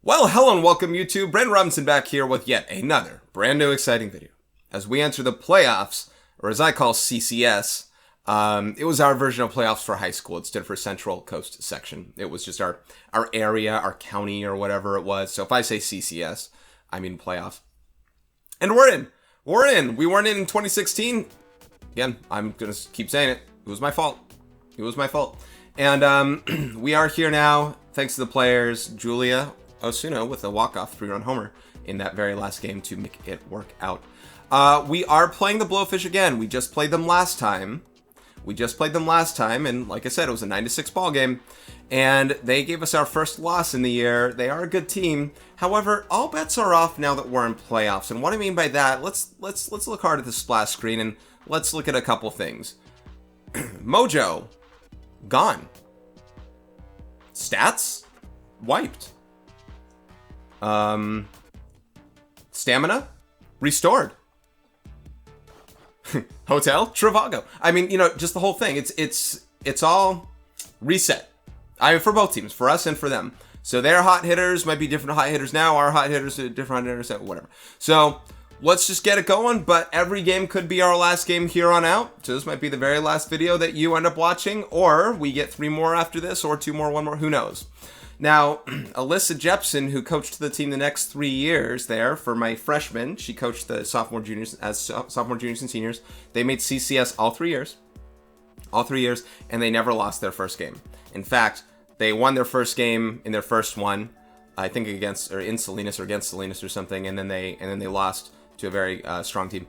Well, hello and welcome YouTube. Brandon Robinson back here with yet another brand new exciting video. As we enter the playoffs, or as I call CCS, it was our version of playoffs for high school. It stood for Central Coast Section. It was just our area, our county, or whatever it was. So if I say CCS, I mean playoffs. And we're in. We're in. We weren't in 2016. Again, I'm going to keep saying it. It was my fault. It was my fault. And we are here now, thanks to the players, Julia Osuna with a walk-off 3-run homer in that very last game to make it work out. We are playing the Blowfish again. We just played them last time. And like I said, it was a 9-6 ball game. And they gave us our first loss in the year. They are a good team. However, all bets are off now that we're in playoffs. And what I mean by that, let's look hard at the splash screen and let's look at a couple things. Mojo, gone. Stats, wiped. Stamina, restored. Hotel, Travago. I mean, just the whole thing. It's all reset. For both teams, for us and for them. So their hot hitters might be different hot hitters now. Our hot hitters are different hot hitters, whatever. So let's just get it going. But every game could be our last game here on out. So this might be the very last video that you end up watching, or we get 3 more after this, or 2 more, 1 more. Who knows? Now, Alyssa Jepson, who coached the team the next 3 years there for my freshmen, she coached the sophomore, juniors, and seniors. They made CCS all 3 years. All 3 years, and they never lost their first game. In fact, they won their first game in their first one, I think in Salinas or against Salinas or something, and then they lost to a very strong team.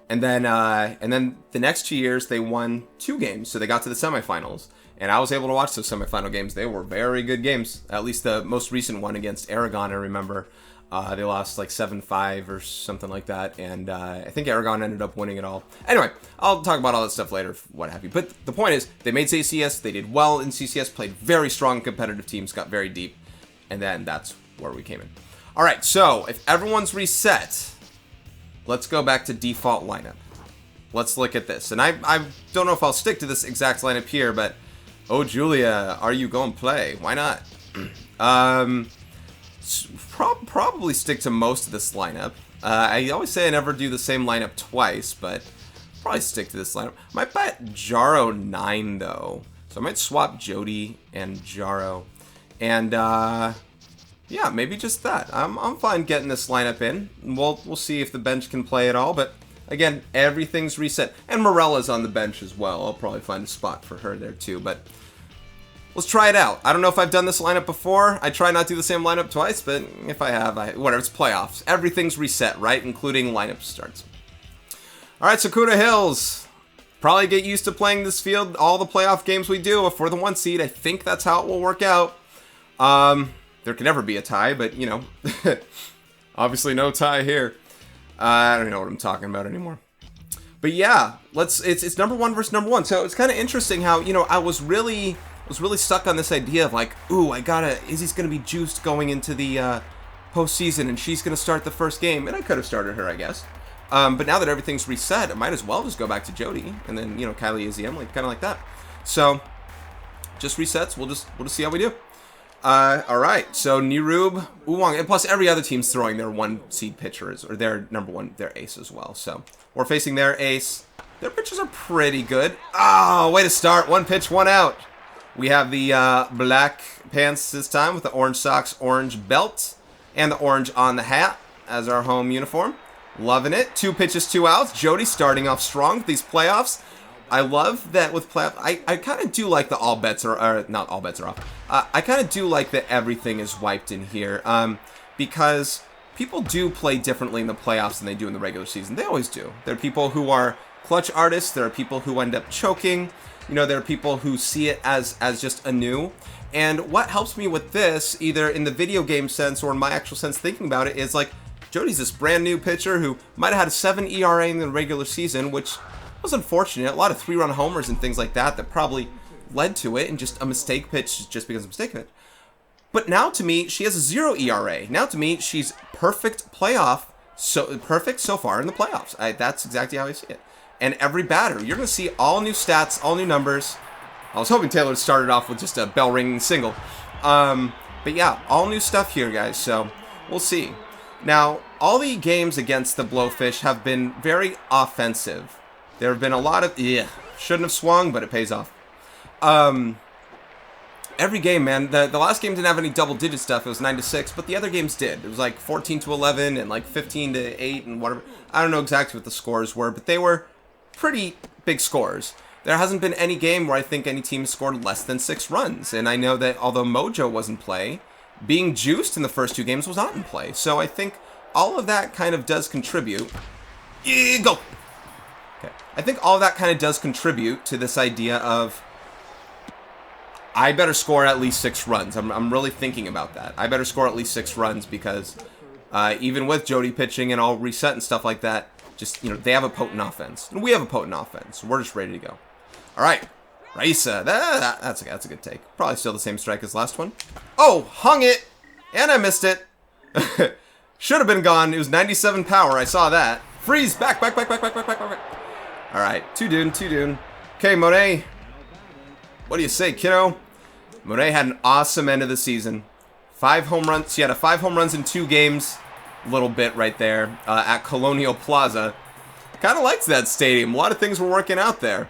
And then the next 2 years they won 2 games, so they got to the semifinals. And I was able to watch those semifinal games. They were very good games. At least the most recent one against Aragon, I remember. They lost like 7-5 or something like that. And I think Aragon ended up winning it all. Anyway, I'll talk about all that stuff later, what have you. But the point is, they made CCS. They did well in CCS, played very strong competitive teams, got very deep. And then that's where we came in. All right, so if everyone's reset, let's go back to default lineup. Let's look at this. And I don't know if I'll stick to this exact lineup here, but... Oh, Julia, are you going to play? Why not? Probably stick to most of this lineup. I always say I never do the same lineup twice, but probably stick to this lineup. Might bet Jaro 9, though. So I might swap Jodie and Jaro. And, yeah, maybe just that. I'm fine getting this lineup in. We'll see if the bench can play at all, but... Again, everything's reset. And Morella's on the bench as well. I'll probably find a spot for her there too. But let's try it out. I don't know if I've done this lineup before. I try not to do the same lineup twice, but if I have, whatever. It's playoffs. Everything's reset, right? Including lineup starts. All right, Sakura Hills. Probably get used to playing this field all the playoff games we do for the 1 seed. I think that's how it will work out. There can never be a tie, but, obviously no tie here. I don't know what I'm talking about anymore. But yeah, it's number 1 versus number 1. So it's kind of interesting how, I was really stuck on this idea of like, ooh, Izzy's going to be juiced going into the postseason and she's going to start the first game. And I could have started her, I guess. But now that everything's reset, I might as well just go back to Jodie. And then, Kylie, Izzy, Emily, kind of like that. So just resets. We'll just see how we do. Alright, so Nirub, Uwang, and plus every other team's throwing their 1 seed pitchers, or their number 1, their ace as well. So, we're facing their ace. Their pitchers are pretty good. Oh, way to start. 1 pitch, 1 out. We have the black pants this time with the orange socks, orange belt, and the orange on the hat as our home uniform. Loving it. 2 pitches, 2 outs. Jodie starting off strong with these playoffs. I love that with playoffs. I kind of do like the all bets are, not all bets are off. I kind of do like that everything is wiped in here. Because people do play differently in the playoffs than they do in the regular season. They always do. There are people who are clutch artists. There are people who end up choking. There are people who see it as just anew. And what helps me with this, either in the video game sense or in my actual sense thinking about it, is like, Jodie's this brand new pitcher who might have had a 7 ERA in the regular season, which... was unfortunate. A lot of 3-run homers and things like that probably led to it, and just a mistake pitch just because of a mistake pitch. But now to me, she has a 0 ERA. Now to me, she's perfect so far in the playoffs. That's exactly how I see it. And every batter, you're going to see all new stats, all new numbers. I was hoping Taylor started off with just a bell ringing single. But yeah, all new stuff here, guys, so we'll see. Now, all the games against the Blowfish have been very offensive. There have been a lot of, shouldn't have swung, but it pays off. Every game, man, the last game didn't have any double-digit stuff. It was 9-6, but the other games did. It was like 14-11 and like 15-8 and whatever. I don't know exactly what the scores were, but they were pretty big scores. There hasn't been any game where I think any team scored less than 6 runs. And I know that although Mojo was in play, being juiced in the first 2 games was not in play. So I think all of that kind of does contribute. Go! Okay. I think all of that kind of does contribute to this idea of I better score at least 6 runs. I'm really thinking about that. I better score at least 6 runs because even with Jodie pitching and all reset and stuff like that, just, they have a potent offense. And we have a potent offense. We're just ready to go. All right. Raisa. That's a good take. Probably still the same strike as last one. Oh, hung it. And I missed it. Should have been gone. It was 97 power. I saw that. Freeze. Back. All right. Two dune. Okay, Monet. What do you say, kiddo? Monet had an awesome end of the season. 5 home runs. She had 5 home runs in 2 games. Little bit right there at Colonial Plaza. Kind of liked that stadium. A lot of things were working out there.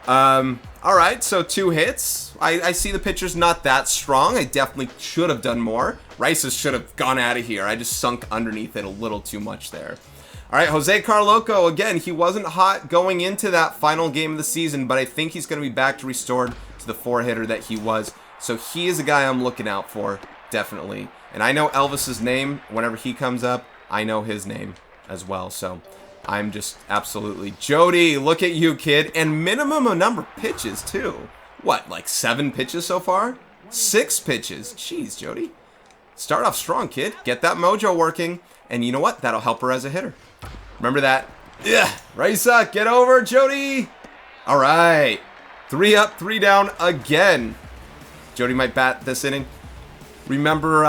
All right, so 2 hits. I see the pitcher's not that strong. I definitely should have done more. Rice should have gone out of here. I just sunk underneath it a little too much there. All right, Jose Carloco, again, he wasn't hot going into that final game of the season, but I think he's going to be back to restored to the 4-hitter that he was. So he is a guy I'm looking out for, definitely. And I know Elvis's name. Whenever he comes up, I know his name as well. So I'm just absolutely... Jodie, look at you, kid. And minimum a number of pitches, too. What, like 7 pitches so far? 6 pitches. Jeez, Jodie. Start off strong, kid. Get that mojo working. And you know what? That'll help her as a hitter. Remember that. Yeah. Raisa, get over, Jodie. All right. 3 up, 3 down again. Jodie might bat this inning. Remember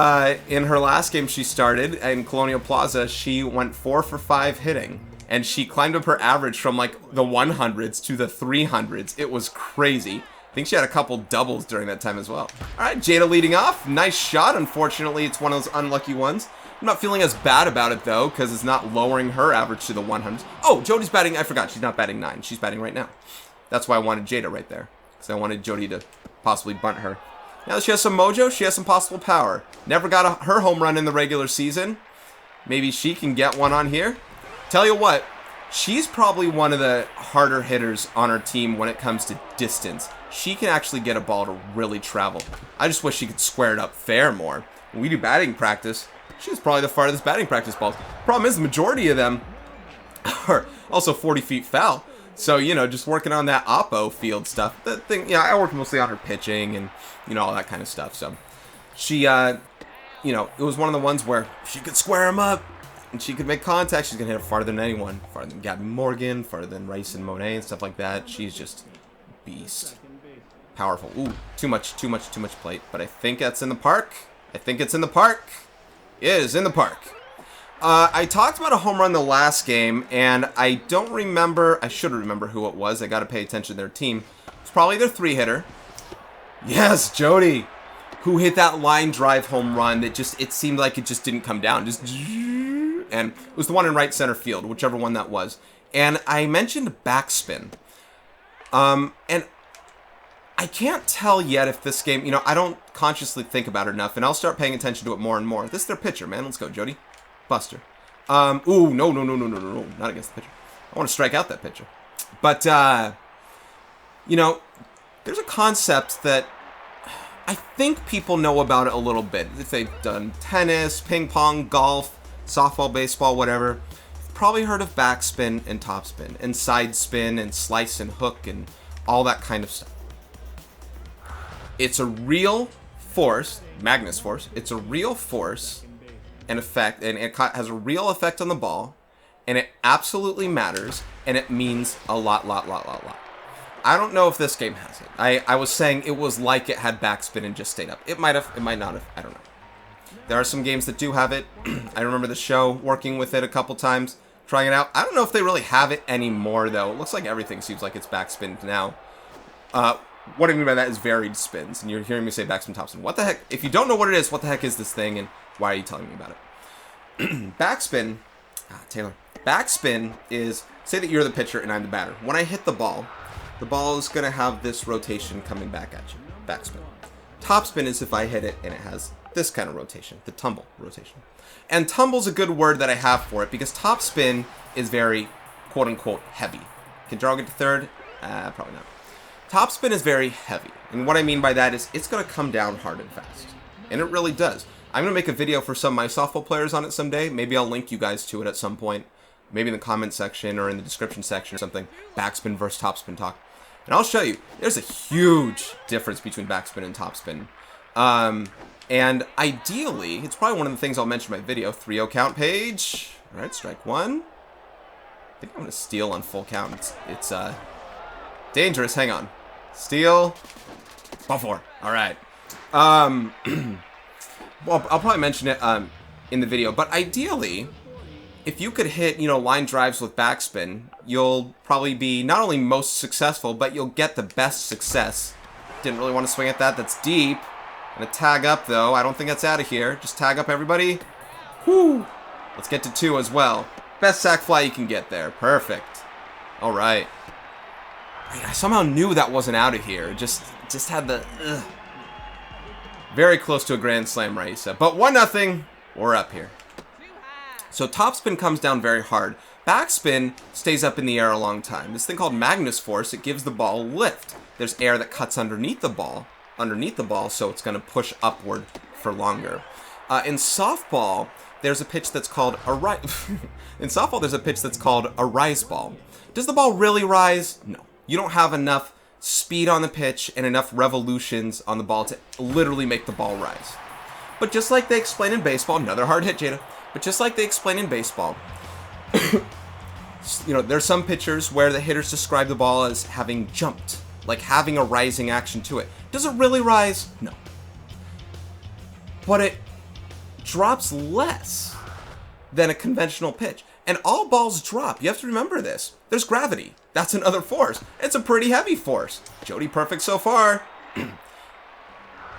in her last game she started in Colonial Plaza, she went 4 for 5 hitting. And she climbed up her average from like the 100s to the 300s. It was crazy. I think she had a couple doubles during that time as well. All right, Jada leading off. Nice shot. Unfortunately, it's one of those unlucky ones. I'm not feeling as bad about it, though, because it's not lowering her average to the 100s. Oh, Jodie's batting. I forgot. She's not batting 9. She's batting right now. That's why I wanted Jada right there, because I wanted Jodie to possibly bunt her. Now that she has some mojo, she has some possible power. Never got her home run in the regular season. Maybe she can get one on here. Tell you what, she's probably one of the harder hitters on our team when it comes to distance. She can actually get a ball to really travel. I just wish she could square it up fair more. When we do batting practice, she's probably the farthest batting practice balls. Problem is, the majority of them are also 40 feet foul. So, just working on that oppo field stuff. The thing, I work mostly on her pitching and, all that kind of stuff. So, she, it was one of the ones where she could square them up and she could make contact. She's going to hit it farther than anyone. Farther than Gabby Morgan, farther than Rice and Monet and stuff like that. She's just beast. Powerful. Ooh, too much plate. But I think that's in the park. It is in the park. I talked about a home run the last game, and I don't remember. I should remember who it was. I got to pay attention to their team. It's probably their 3-hitter. Yes, Jodie, who hit that line drive home run that it seemed like it just didn't come down. And it was the one in right center field, whichever one that was. And I mentioned backspin. And I can't tell yet if this game, I don't consciously think about it enough, and I'll start paying attention to it more and more. This is their pitcher, man. Let's go, Jodie. Buster. Ooh, no. Not against the pitcher. I want to strike out that pitcher. But, there's a concept that I think people know about it a little bit. If they've done tennis, ping pong, golf, softball, baseball, whatever, you've probably heard of backspin and topspin and side spin and slice and hook and all that kind of stuff. It's a real force, Magnus force. It's a real force and effect, and it has a real effect on the ball, and it absolutely matters, and it means a lot. I don't know if this game has it. I was saying it was like it had backspin and just stayed up. It might have, it might not have, I don't know. There are some games that do have it. I remember the show working with it a couple times, trying it out. I don't know if they really have it anymore, though. It looks like everything seems like it's backspin now. what I mean by that is varied spins, and you're hearing me say backspin, topspin. What the heck? If you don't know what it is, what the heck is this thing, and why are you telling me about it? Backspin, Taylor. Backspin is, say that you're the pitcher and I'm the batter. When I hit the ball is going to have this rotation coming back at you. Backspin. Topspin is if I hit it and it has this kind of rotation, the tumble rotation. And tumble's a good word that I have for it because topspin is very, quote-unquote, heavy. Can Jaro get to third? Probably not. Topspin is very heavy. And what I mean by that is it's going to come down hard and fast. And it really does. I'm going to make a video for some of my softball players on it someday. Maybe I'll link you guys to it at some point. Maybe in the comment section or in the description section or something. Backspin versus topspin talk. And I'll show you. There's a huge difference between backspin and topspin. And ideally, it's probably one of the things I'll mention in my video. 3-0 count page. All right, strike one. I think I'm going to steal on full count. It's dangerous. Hang on. Steal. Ball four. All right. Well, I'll probably mention it in the video. But ideally, if you could hit, line drives with backspin, you'll probably be not only most successful, but you'll get the best success. Didn't really want to swing at that. That's deep. Gonna tag up, though. I don't think that's out of here. Just tag up, everybody. Whoo! Let's get to 2 as well. Best sack fly you can get there. Perfect. All right. I somehow knew that wasn't out of here. Just had the... Very close to a grand slam, Raisa. But 1-0. We're up here. So topspin comes down very hard. Backspin stays up in the air a long time. This thing called Magnus force, it gives the ball lift. There's air that cuts underneath the ball, so it's going to push upward for longer. In softball, there's a pitch that's called a rise. In softball, there's a pitch that's called a rise ball. Does the ball really rise? No. You don't have enough speed on the pitch and enough revolutions on the ball to literally make the ball rise. But just like they explain in baseball, another hard hit, Jada. But just like they explain in baseball, there's some pitchers where the hitters describe the ball as having jumped, like having a rising action to it. Does it really rise? No. But it drops less than a conventional pitch. And all balls drop. You have to remember this. There's gravity. That's another force. It's a pretty heavy force. Jodie perfect so far.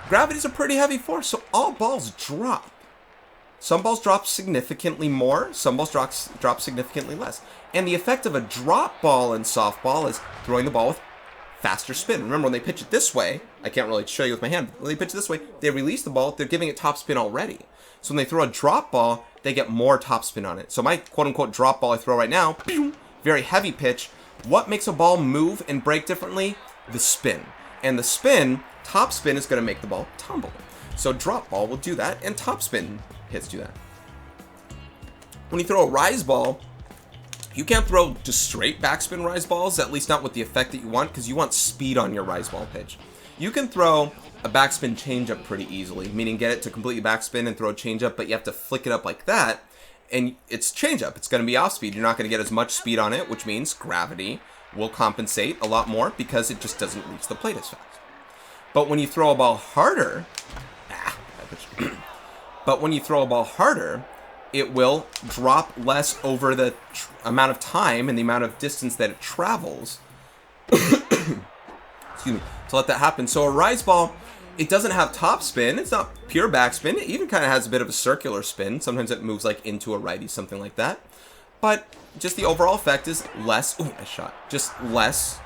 Gravity's a pretty heavy force, so all balls drop. Some balls drop significantly more, some balls drop significantly less. And the effect of a drop ball in softball is throwing the ball with faster spin. Remember, when they pitch it this way, I can't really show you with my hand, but when they pitch it this way, they release the ball, they're giving it top spin already. So when they throw a drop ball, they get more top spin on it. So my quote-unquote drop ball I throw right now, very heavy pitch. What makes a ball move and break differently? The spin. And the spin, top spin, is going to make the ball tumble. So drop ball will do that, and top spin hits do that. When you throw a rise ball, you can't throw just straight backspin rise balls, at least not with the effect that you want, because you want speed on your rise ball pitch. You can throw a backspin changeup pretty easily, meaning get it to completely backspin and throw a changeup, but you have to flick it up like that, and it's changeup. It's going to be off speed. You're not going to get as much speed on it, which means gravity will compensate a lot more because it just doesn't reach the plate as fast. But when you throw a ball harder, it will drop less over the amount of time and the amount of distance that it travels. Excuse me. To let that happen. So a rise ball, it doesn't have top spin. It's not pure backspin. It even kind of has a bit of a circular spin. Sometimes it moves like into a righty, something like that. But just the overall effect is less. Ooh, nice shot. Just less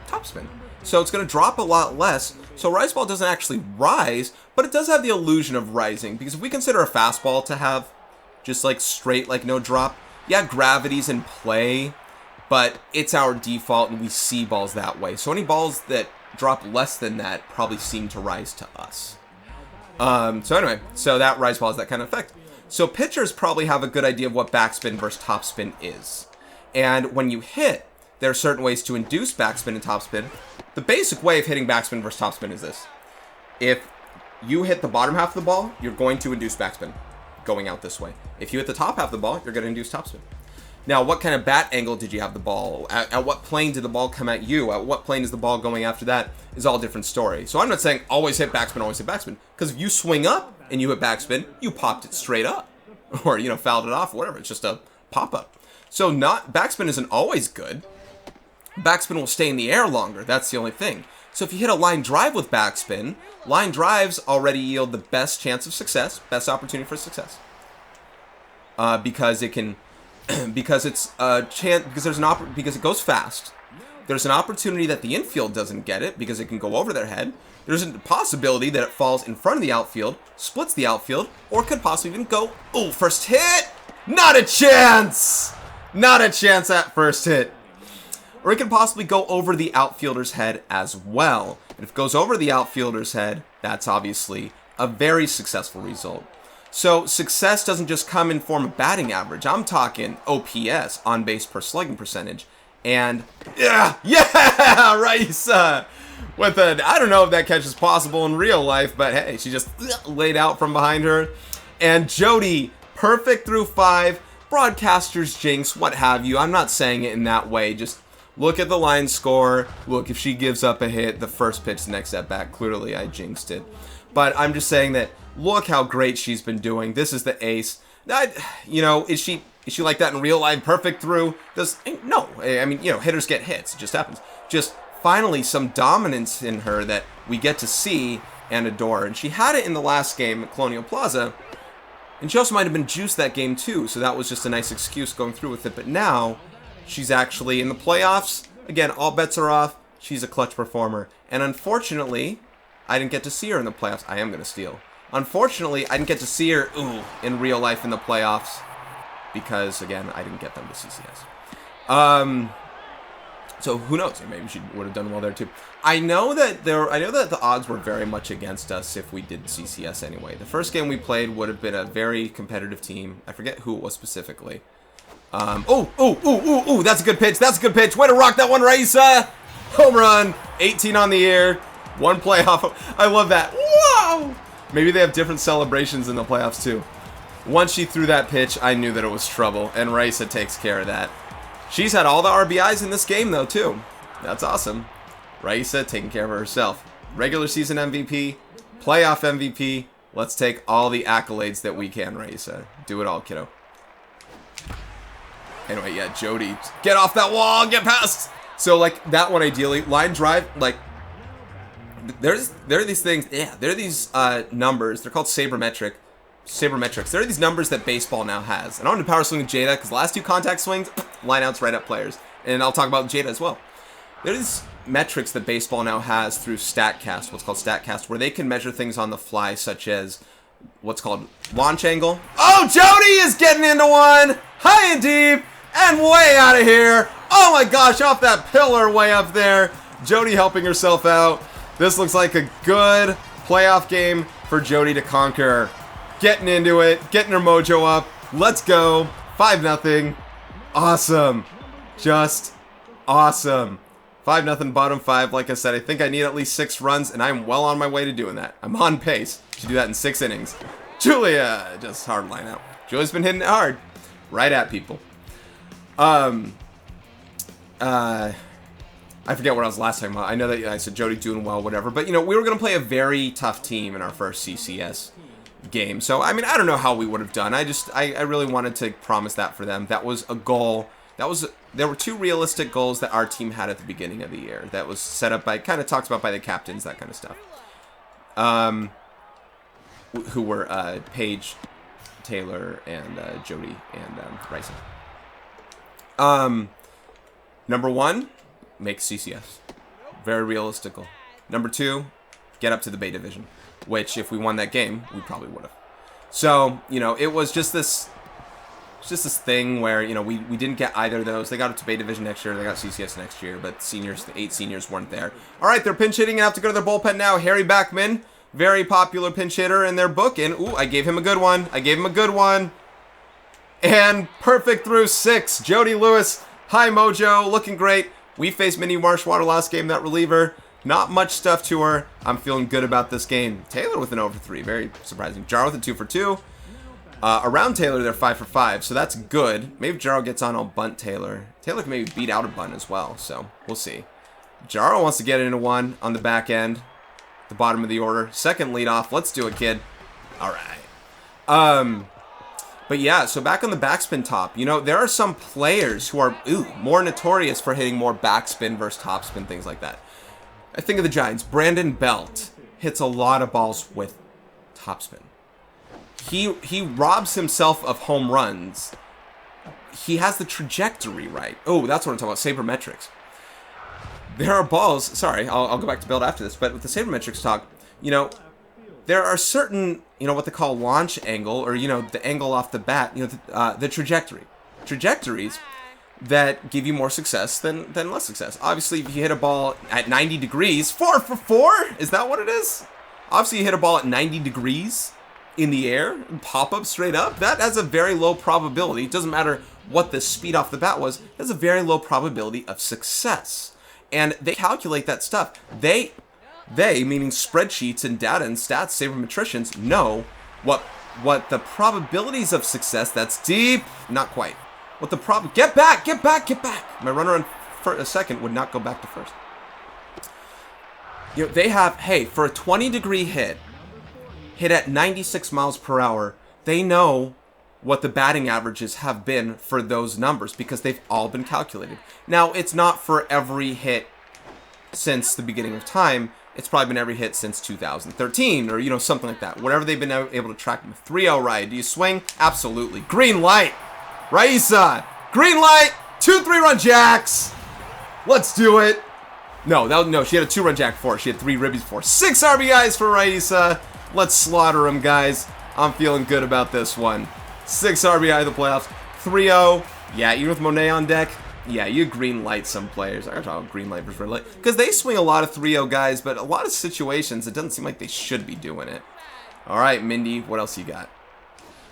top spin. So it's going to drop a lot less. So a rise ball doesn't actually rise, but it does have the illusion of rising. Because if we consider a fastball to have just like straight, like no drop, yeah, gravity's in play, but it's our default and we see balls that way. So any balls that drop less than that probably seem to rise to us. So anyway, so that rise ball has that kind of effect. So pitchers probably have a good idea of what backspin versus topspin is. And when you hit, there are certain ways to induce backspin and topspin. The basic way of hitting backspin versus topspin is this. If you hit the bottom half of the ball, you're going to induce backspin going out this way. If you hit the top half of the ball, you're going to induce topspin. Now, what kind of bat angle did you have the ball? At what plane did the ball come at you? At what plane is the ball going after that? Is all a different story. So I'm not saying always hit backspin, always hit backspin. Because if you swing up and you hit backspin, you popped it straight up. Or, fouled it off, whatever. It's just a pop-up. So backspin isn't always good. backspin will stay in the air longer. That's the only thing. So if you hit a line drive with backspin, line drives already yield the best chance of success, best opportunity for success. Because it can, because it's a chance, because it goes fast. There's an opportunity that the infield doesn't get it because it can go over their head. There's a possibility that it falls in front of the outfield, splits the outfield, or could possibly even go, ooh, first hit! Not a chance! Not a chance at first hit. Or it could possibly go over the outfielder's head as well. And if it goes over the outfielder's head, that's obviously a very successful result. So success doesn't just come in form of batting average. I'm talking OPS, on base per slugging percentage. And yeah, Raisa with a, I don't know if that catch is possible in real life, but hey, she just laid out from behind her. And Jodie, perfect through 5, broadcaster's jinx, what have you. I'm not saying it in that way, just look at the line score. Look, if she gives up a hit, the first pitch, the next at bat, clearly I jinxed it. But I'm just saying that, look how great she's been doing. This is the ace. You know, is she like that in real life? Perfect through? No. I mean, you know, hitters get hits. It just happens. Just finally some dominance in her that we get to see and adore. And she had it in the last game at Colonial Plaza. And she also might have been juiced that game too. So that was just a nice excuse going through with it. But now she's actually in the playoffs. Again, all bets are off. She's a clutch performer. And unfortunately, I didn't get to see her in the playoffs. I am going to steal. Unfortunately, I didn't get to see her in real life in the playoffs because, again, I didn't get them to CCS. So who knows? Maybe she would have done well there too. I know that the odds were very much against us if we did CCS anyway. The first game we played would have been a very competitive team. I forget who it was specifically. That's a good pitch. That's a good pitch. Way to rock that one, Raisa. Home run. 18 on the year. 1 playoff. I love that. Whoa! Maybe they have different celebrations in the playoffs too. Once she threw that pitch, I knew that it was trouble, and Raisa takes care of that. She's had all the RBIs in this game though too. That's awesome. Raisa taking care of herself. Regular season MVP, playoff MVP. Let's take all the accolades that we can, Raisa. Do it all, kiddo. Anyway, yeah, Jodie, get off that wall, get past. So like that one ideally, line drive, like there are these things, yeah, there are these numbers, they're called sabermetrics. There are these numbers that baseball now has. And I'm going to power swing with Jada because the last 2 contact swings, line outs right at players. And I'll talk about Jada as well. There are these metrics that baseball now has through StatCast, what's called StatCast, where they can measure things on the fly, such as what's called launch angle. Oh, Jodie is getting into one! High and deep! And way out of here! Oh my gosh, off that pillar way up there! Jodie helping herself out. This looks like a good playoff game for Jodie to conquer. Getting into it, getting her mojo up. Let's go. 5-0. Awesome. Just awesome. 5-0 bottom 5. Like I said, I think I need at least 6 runs, and I'm well on my way to doing that. I'm on pace to do that in 6 innings. Julia, just hard line out. Julie's been hitting it hard. Right at people. I forget what I was last talking about. I know that I said Jodie doing well, whatever. But, you know, we were going to play a very tough team in our first CCS game. So, I mean, I don't know how we would have done. I really wanted to promise that for them. That was a goal. There were 2 realistic goals that our team had at the beginning of the year. That was set up by, kind of talks about by the captains, that kind of stuff. Who were Paige, Taylor, and Jodie, and Raisa. Number 1, make CCS. Very realistic goal. Number 2, get up to the Bay Division. Which, if we won that game, we probably would have. So, you know, it was just this thing where, you know, we didn't get either of those. They got up to Bay Division next year. They got CCS next year. But seniors, the 8 seniors weren't there. All right, they're pinch hitting and have to go to their bullpen now. Harry Backman, very popular pinch hitter in their book. And, ooh, I gave him a good one. And perfect through 6. Jodie Lewis, high mojo, looking great. We faced Minnie Marshwater last game, that reliever. Not much stuff to her. I'm feeling good about this game. Taylor with an over 3. Very surprising. Jaro with a 2 for 2. Around Taylor, they're 5 for 5. So that's good. Maybe if Jaro gets on, I'll bunt Taylor. Taylor can maybe beat out a bunt as well. So we'll see. Jaro wants to get into one on the back end. The bottom of the order. Second leadoff. Let's do it, kid. All right. But yeah, so back on the backspin top, you know, there are some players who are more notorious for hitting more backspin versus topspin, things like that. I think of the Giants. Brandon Belt hits a lot of balls with topspin. He robs himself of home runs. He has the trajectory right. Oh, that's what I'm talking about, sabermetrics. There are balls, sorry, I'll go back to Belt after this, but with the sabermetrics talk, you know, there are certain, you know, what they call launch angle, or, you know, the angle off the bat, you know, the trajectory. Trajectories that give you more success than less success. Obviously, if you hit a ball at 90 degrees, 4 for 4? Is that what it is? Obviously, you hit a ball at 90 degrees in the air, and pop up straight up, that has a very low probability. It doesn't matter what the speed off the bat was, it has a very low probability of success. And they calculate that stuff. They, meaning spreadsheets and data and stats, sabermetricians, know what the probabilities of success, that's deep, not quite. What the get back! My runner on a second would not go back to first. You know, they have, hey, for a 20-degree hit at 96 miles per hour, they know what the batting averages have been for those numbers because they've all been calculated. Now, it's not for every hit since the beginning of time. It's probably been every hit since 2013 or, you know, something like that. Whatever they've been able to track them. 3-0 ride. Do you swing? Absolutely. Green light. Raisa. Green light. 2 3-run jacks. Let's do it. No, she had a 2-run jack before. She had 3 ribbies before. 6 RBIs for Raisa. Let's slaughter them, guys. I'm feeling good about this one. 6 RBI in the playoffs. 3-0. Yeah, even with Monet on deck. Yeah, you green light some players. I'm talking about green light versus red light. Because they swing a lot of 3-0 guys, but a lot of situations, it doesn't seem like they should be doing it. All right, Mindy, what else you got?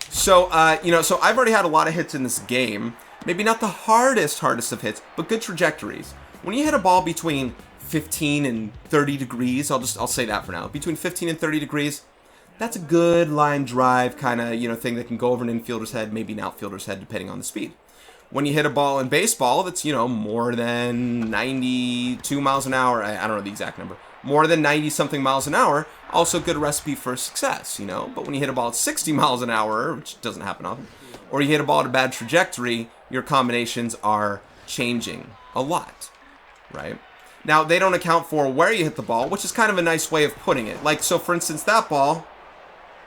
So, you know, so I've already had a lot of hits in this game. Maybe not the hardest of hits, but good trajectories. When you hit a ball between 15 and 30 degrees, I'll say that for now. Between 15 and 30 degrees, that's a good line drive kind of, you know, thing that can go over an infielder's head, maybe an outfielder's head, depending on the speed. When you hit a ball in baseball that's, you know, more than 92 miles an hour, I don't know the exact number, more than 90-something miles an hour, also good recipe for success, you know. But when you hit a ball at 60 miles an hour, which doesn't happen often, or you hit a ball at a bad trajectory, your combinations are changing a lot, right? Now, they don't account for where you hit the ball, which is kind of a nice way of putting it. Like, so for instance, that ball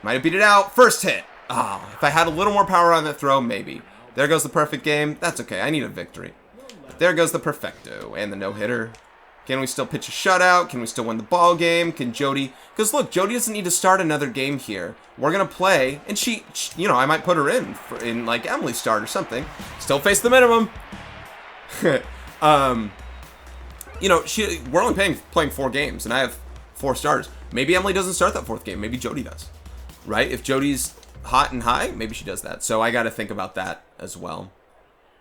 might have beat it out. First hit. If I had a little more power on that throw, maybe. There goes the perfect game. That's okay. I need a victory. But there goes the perfecto and the no-hitter. Can we still pitch a shutout? Can we still win the ball game? Can Jodie... Because look, Jodie doesn't need to start another game here. We're going to play, and she, you know, I might put her in like Emily's start or something. Still face the minimum. You know, we're only playing 4 games, and I have 4 starters. Maybe Emily doesn't start that 4th game. Maybe Jodie does, right? If Jodie's hot and high, maybe she does that. So I got to think about that as well.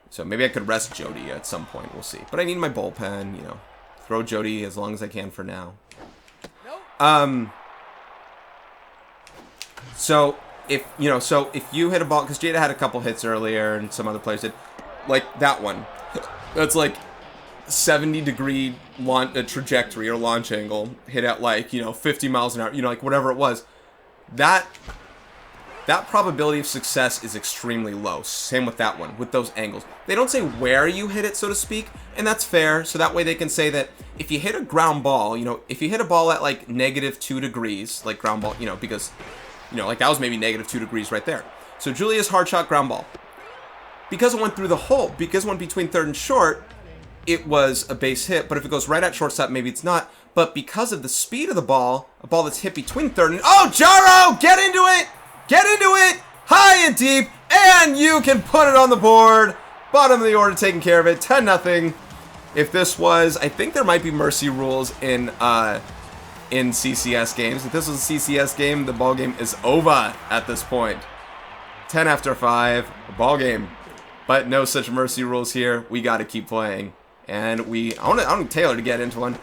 So maybe I could rest Jodie at some point. We'll see. But I need my bullpen, you know. Throw Jodie as long as I can for now. So if you hit a ball, because Jada had a couple hits earlier and some other players did, like that one. That's like 70-degree trajectory or launch angle, hit at like, you know, 50 miles an hour, you know, like whatever it was. That probability of success is extremely low. Same with that one, with those angles. They don't say where you hit it, so to speak, and that's fair. So that way they can say that if you hit a ground ball, you know, if you hit a ball at like -2 degrees, like ground ball, you know, because, you know, like that was maybe -2 degrees right there. So Julia's hard shot ground ball. Because it went through the hole, because it went between third and short, it was a base hit. But if it goes right at shortstop, maybe it's not. But because of the speed of the ball, a ball that's hit between third and... Oh, Jaro! Get into it! Get into it! High and deep! And you can put it on the board! Bottom of the order taking care of it. 10-0. If this was... I think there might be mercy rules in CCS games. If this was a CCS game, the ball game is over at this point. 10 after 5. A ball game. But no such mercy rules here. We got to keep playing. And I want Taylor to get into one.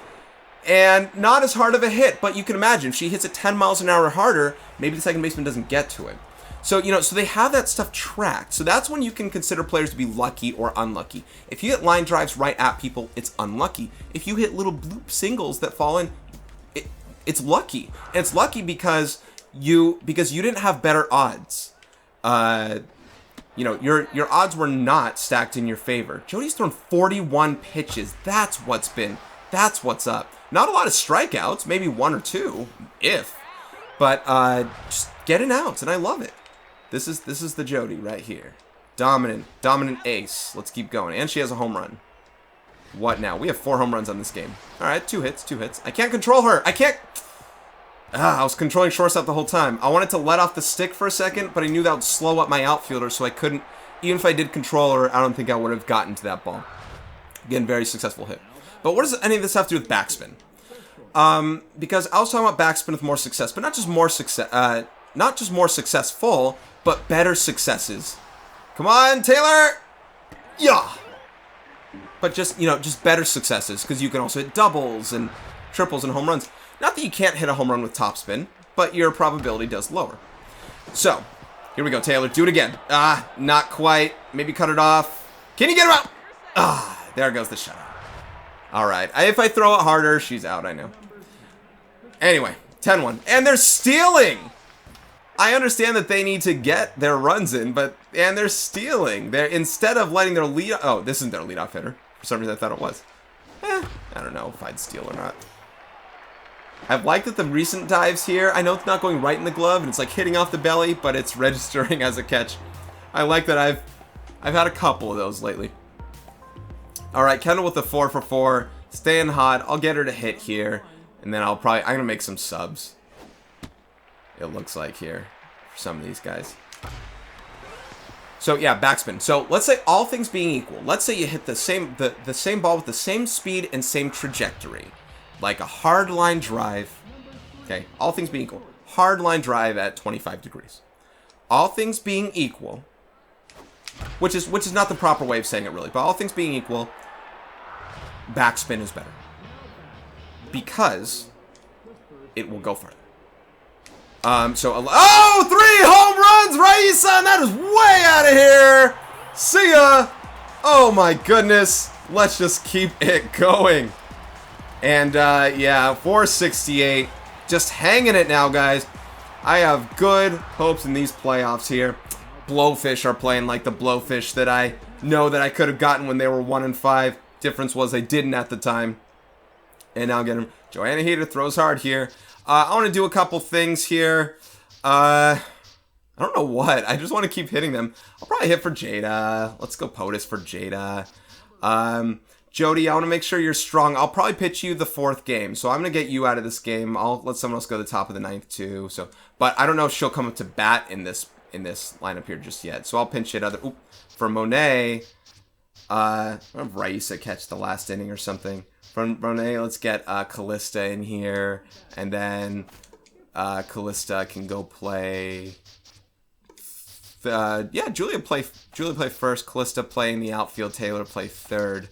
And not as hard of a hit, but you can imagine if she hits it 10 miles an hour harder, maybe the second baseman doesn't get to it. So, you know, so they have that stuff tracked. So that's when you can consider players to be lucky or unlucky. If you hit line drives right at people, it's unlucky. If you hit little bloop singles that fall in, it's lucky. And it's lucky because you didn't have better odds. you know, your odds were not stacked in your favor. Jodie's thrown 41 pitches. That's what's up. Not a lot of strikeouts, maybe 1 or 2, but just getting outs, and I love it. This is the Jodie right here. Dominant ace. Let's keep going. And she has a home run. What now? We have 4 home runs on this game. All right, 2 hits. I can't control her. I was controlling shortstop the whole time. I wanted to let off the stick for a second, but I knew that would slow up my outfielder, so I couldn't. Even if I did control her, I don't think I would have gotten to that ball. Again, very successful hit. But what does any of this have to do with backspin? Because I was talking about backspin with more success, but not just more successful, but better successes. Come on, Taylor! Yeah! But just, you know, just better successes, because you can also hit doubles and triples and home runs. Not that you can't hit a home run with topspin, but your probability does lower. So, here we go, Taylor. Do it again. Not quite. Maybe cut it off. Can you get him out? There goes the shutout. All right. If I throw it harder, she's out, I know. Anyway, 10-1. And they're stealing! I understand that they need to get their runs in, and they're stealing. Instead of letting their lead... Oh, this isn't their leadoff hitter. For some reason, I thought it was. I don't know if I'd steal or not. I've liked that the recent dives here, I know it's not going right in the glove, and it's like hitting off the belly, but it's registering as a catch. I like that I've had a couple of those lately. All right, Kendall with the 4 for 4, staying hot. I'll get her to hit here, and then I'm gonna make some subs. It looks like here for some of these guys. So yeah, backspin. So let's say all things being equal, let's say you hit the same ball with the same speed and same trajectory. Like a hard line drive, okay, all things being equal, hard line drive at 25 degrees. All things being equal, which is not the proper way of saying it really, but all things being equal, backspin is better. Because it will go farther. 3 home runs, Raisa, and that is way out of here. See ya. Oh my goodness. Let's just keep it going. And, yeah, 468. Just hanging it now, guys. I have good hopes in these playoffs here. Blowfish are playing like the Blowfish that I know that I could have gotten when they were 1-5. Difference was I didn't at the time. And now get him. Joanna Heater throws hard here. I want to do a couple things here. I don't know what. I just want to keep hitting them. I'll probably hit for Jada. Let's go POTUS for Jada. Jodie, I want to make sure you're strong. I'll probably pitch you the 4th game. So I'm going to get you out of this game. I'll let someone else go to the top of the 9th too. So, but I don't know if she'll come up to bat in this lineup here just yet. So I'll pinch it for Monet. I'll have Raisa catch the last inning or something. From Monet, let's get Callista in here. And then Callista can go play... Julia play first. Callista play in the outfield. Taylor play 3rd.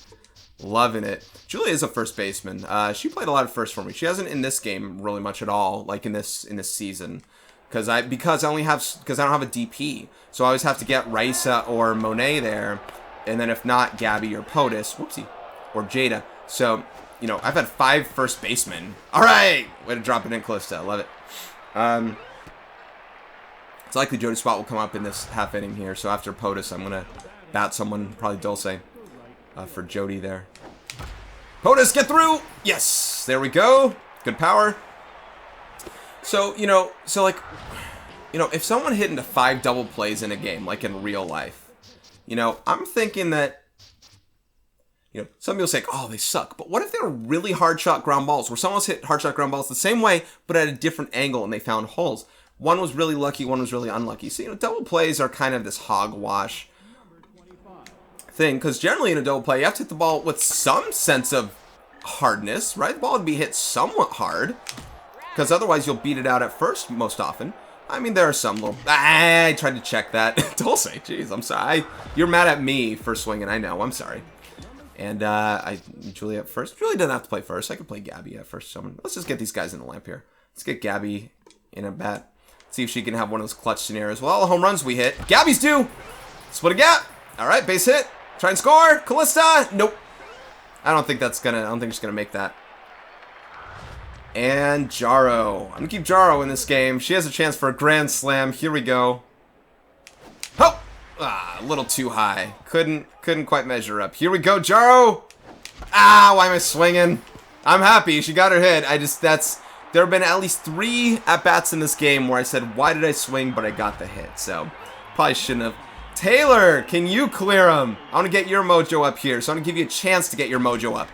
Loving it. Julia is a first baseman. She played a lot of first for me. She hasn't in this game really much at all, like in this season, because I don't have a DP, so I always have to get Raisa or Monet there, and then if not, Gabby or POTUS, or Jada. So you know, I've had 5 first basemen. All right, way to drop it in, Callista. I love it. It's likely Jodie's spot will come up in this half inning here. So after POTUS, I'm gonna bat someone, probably Dulce. For Jodie there. POTUS, get through! Yes! There we go. Good power. So, if someone hit into 5 double plays in a game, like in real life, I'm thinking that, some people say, oh, they suck. But what if they were really hard shot ground balls, where someone else hit hard shot ground balls the same way, but at a different angle, and they found holes? One was really lucky, one was really unlucky. So, double plays are kind of this hogwash thing, because generally in a double play you have to hit the ball with some sense of hardness, right? The ball would be hit somewhat hard, because otherwise you'll beat it out at first most often. I mean, there are some little... I tried to check that. Dulce, jeez, I'm sorry. You're mad at me for swinging, I know, I'm sorry. And Julie at first. Julie doesn't have to play first. I could play Gabby at first. Let's just get these guys in the lamp here. Let's get Gabby in a bat. See if she can have one of those clutch scenarios. Well, all the home runs we hit. Gabby's due. Split a gap. All right, base hit. Try and score. Callista. Nope. I don't think she's gonna make that. And Jaro. I'm gonna keep Jaro in this game. She has a chance for a grand slam. Here we go. Oh! A little too high. Couldn't quite measure up. Here we go, Jaro! Ah, why am I swinging? I'm happy. She got her hit. There have been at least 3 at-bats in this game where I said, why did I swing, but I got the hit. So, probably shouldn't have. Taylor, can you clear him? I want to get your mojo up here. So, I'm going to give you a chance to get your mojo up.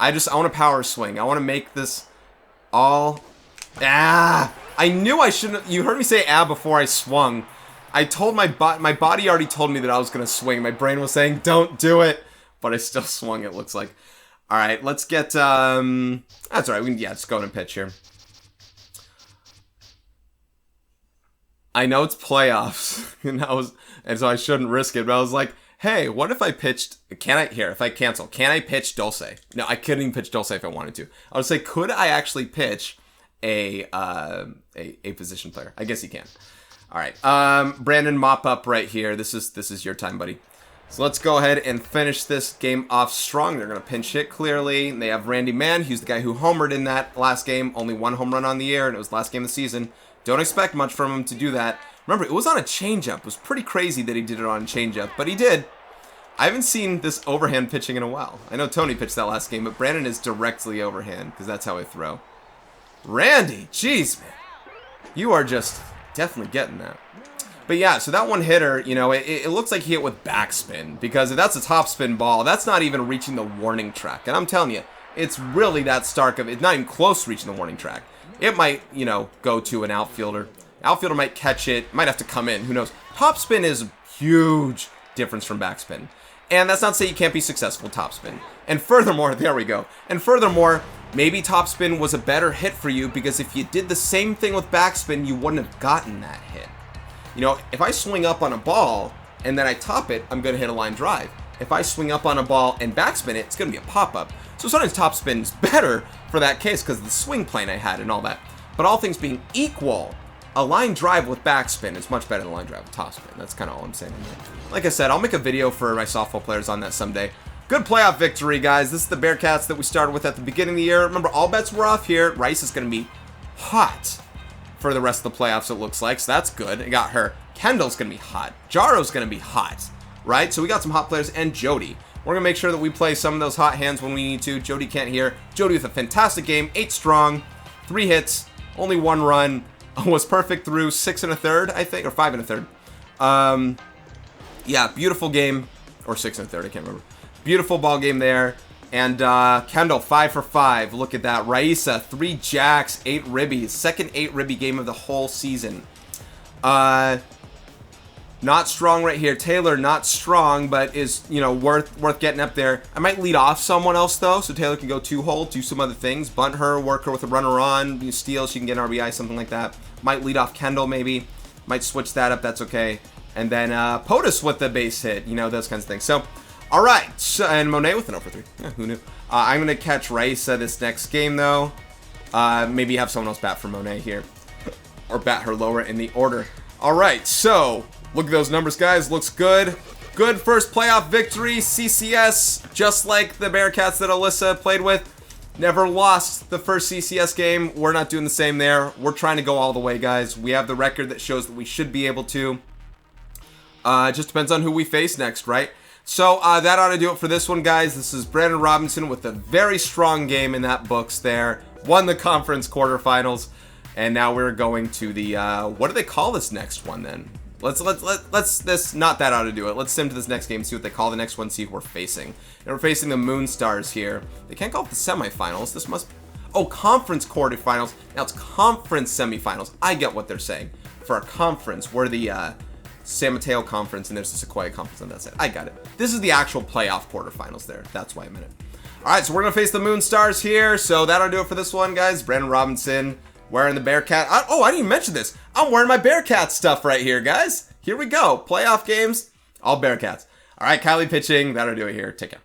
I want a power swing. I want to make this all... Ah! I knew I shouldn't... You heard me say before I swung. I told my body already told me that I was going to swing. My brain was saying, don't do it. But I still swung, it looks like. All right, let's get... That's all right. We can, just go ahead and pitch here. I know it's playoffs. and so I shouldn't risk it. But I was like, hey, what if I pitched... if I cancel, can I pitch Dulce? No, I couldn't even pitch Dulce if I wanted to. I would say, could I actually pitch a position player? I guess you can. All right, Brandon, mop up right here. This is your time, buddy. So let's go ahead and finish this game off strong. They're going to pinch hit clearly. They have Randy Mann. He's the guy who homered in that last game. Only 1 home run on the year, and it was the last game of the season. Don't expect much from him to do that. Remember, it was on a changeup. It was pretty crazy that he did it on a changeup, but he did. I haven't seen this overhand pitching in a while. I know Tony pitched that last game, but Brandon is directly overhand because that's how I throw. Randy, jeez, man. You are just definitely getting that. But yeah, so that one hitter, it looks like he hit with backspin, because if that's a topspin ball, that's not even reaching the warning track. And I'm telling you, it's really that stark of, it's not even close to reaching the warning track. It might, go to an outfielder. Outfielder might catch it, might have to come in, who knows. Topspin is a huge difference from backspin. And that's not to say you can't be successful with topspin. And furthermore, there we go. And furthermore, maybe topspin was a better hit for you, because if you did the same thing with backspin, you wouldn't have gotten that hit. If I swing up on a ball and then I top it, I'm going to hit a line drive. If I swing up on a ball and backspin it, it's going to be a pop-up. So sometimes topspin is better for that case because of the swing plane I had and all that. But all things being equal, a line drive with backspin is much better than a line drive with topspin. That's kind of all I'm saying. Like I said, I'll make a video for my softball players on that someday. Good playoff victory, guys. This is the Bearcats that we started with at the beginning of the year. Remember, all bets were off here. Rice is going to be hot for the rest of the playoffs, it looks like. So that's good. It got her. Kendall's going to be hot. Jaro's going to be hot, right? So we got some hot players, and Jodie. We're going to make sure that we play some of those hot hands when we need to. Jodie can't hear. Jodie with a fantastic game. 8 strong. 3 hits. Only 1 run. Was perfect through 6 1/3, I think. Or 5 1/3. Yeah, beautiful game. Or 6 1/3, I can't remember. Beautiful ball game there. And Kendall, 5 for 5. Look at that. Raisa, 3 jacks, 8 ribbies. Second 8 ribby game of the whole season. Not strong right here. Taylor, not strong, but is, worth getting up there. I might lead off someone else, though, so Taylor can go 2-hole, do some other things. Bunt her, work her with a runner on, steal, she can get an RBI, something like that. Might lead off Kendall, maybe. Might switch that up, that's okay. And then POTUS with the base hit, those kinds of things. So, all right. So, and Monet with an 0 for 3. Yeah, who knew? I'm going to catch Raisa this next game, though. Maybe have someone else bat for Monet here. Or bat her lower in the order. All right, so... Look at those numbers, guys. Looks good. Good first playoff victory. CCS, just like the Bearcats that Alyssa played with. Never lost the first CCS game. We're not doing the same there. We're trying to go all the way, guys. We have the record that shows that we should be able to. It just depends on who we face next, right? So that ought to do it for this one, guys. This is Brandon Robinson with a very strong game in that books there. Won the conference quarterfinals. And now we're going to the, what do they call this next one then? Let's not that ought to do it. Let's sim to this next game, see what they call the next one, see who we're facing. And we're facing the Moonstars here. They can't call it the semifinals. This must, oh, conference quarterfinals. Now it's conference semifinals. I get what they're saying. For our conference, we're the San Mateo conference, and there's the Sequoia conference, and that's it. I got it. This is the actual playoff quarterfinals there. That's why I meant it. All right, so we're gonna face the Moonstars here. So that'll do it for this one, guys. Brandon Robinson. Wearing the Bearcat. I didn't even mention this. I'm wearing my Bearcat stuff right here, guys. Here we go. Playoff games, all Bearcats. All right, Kylie pitching. That'll do it here. Take care.